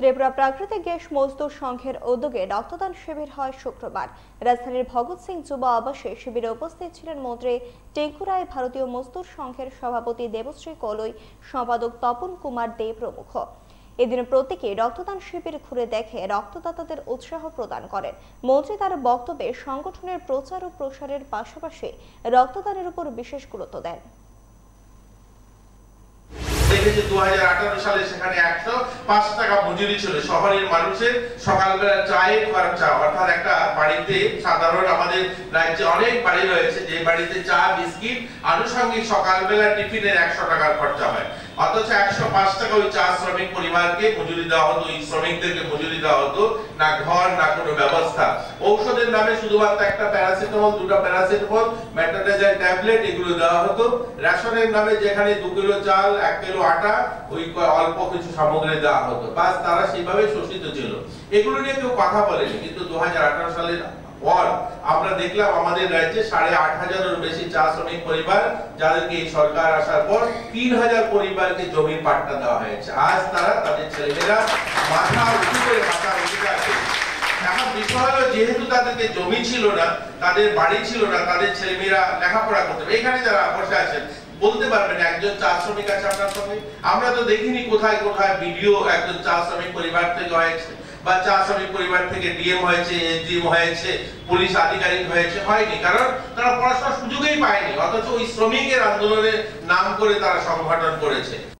ত্রিপুরা প্রাকৃতিক গ্যাস মজদুর সংঘের উদ্যোগে রক্তদান শিবির হয় শুক্রবার। রাজধানীর ভগৎ সিং যুব আবাসে শিবিরে উপস্থিত ছিলেন মন্ত্রী টেঙ্কু রায়, ভারতীয় মজদুর সংঘের সভাপতি দেবশ্রী কলই, সম্পাদক তপন কুমার দে প্রমুখ। এদিন প্রত্যেকে রক্তদান শিবির ঘুরে দেখে রক্তদাতাদের উৎসাহ প্রদান করেন। মন্ত্রী তার বক্তব্যে সংগঠনের প্রচার ও প্রসারের পাশাপাশি রক্তদানের উপর বিশেষ গুরুত্ব দেন। 2018 সালে সেখানে 105 টাকা মজুরি ছিল। শহরের মানুষের সকালবেলা চায়ের খরচা, অর্থাৎ একটা বাড়িতে, সাধারণ আমাদের রাজ্যে অনেক বাড়ি রয়েছে যে বাড়িতে চা বিস্কিট আনুষঙ্গিক সকালবেলা টিফিনের 100 টাকার খরচা হয়, অথচ 105 টাকা ওই চা শ্রমিক পরিবারকে মজুরি দেওয়া হতো, ওই শ্রমিকদেরকে মজুরি দেওয়া হতো, না ঘর না কোনো ব্যবস্থা। ঔষধের নামে শুধুমাত্র একটা প্যারাসিটামল, দুটো প্যারাসিটামল, মেট্রোডেজাইল ট্যাবলেট এগুলো দেওয়া হতো। রেশনের নামে যেখানে 2 কিলো চাল, 1 কিলো আটা, ওই অল্প কিছু সামগ্রী দেওয়া হতো, বাস তারা সেইভাবে শোষিত ছিল। এগুলো নিয়ে কেউ কথা বলেনি। কিন্তু 2018 সালের পর আমরা দেখলাম আমাদের রাজ্যে 8,500-এর বেশি চা শ্রমিক পরিবার, যাদেরকে এই সরকার আসার পর 3,000 পরিবারকে জমির পাট্টা দেওয়া হয়েছে। আজ তারা তাদের ছেলেমেয়েরা মাথা উঁচু করে বাঁচার অধিকার পেয়েছে। এখন বিষয় হলো, যেহেতু তাদেরকে জমি ছিল না, তাদের বাড়ি ছিল না, তাদের ছেলেমেয়েরা লেখাপড়া করতে হবে। এখানে যারা বসে আছেন বলতে পারবেন একজন চা শ্রমিক আছে আপনার সঙ্গে? আমরা তো দেখিনি কোথায় কোথায় ভিডিও একজন চা শ্রমিক পরিবার থেকে হয়েছে, বা চা শ্রমিক পরিবার থেকে ডিএম হয়েছে, এসডিএম হয়েছে, পুলিশ আধিকারিক হয়েছে, হয়নি। কারণ তারা পড়াশোনার সুযোগই পায়নি, অথচ ওই শ্রমিকের আন্দোলনের নাম করে তারা সংগঠন করেছে।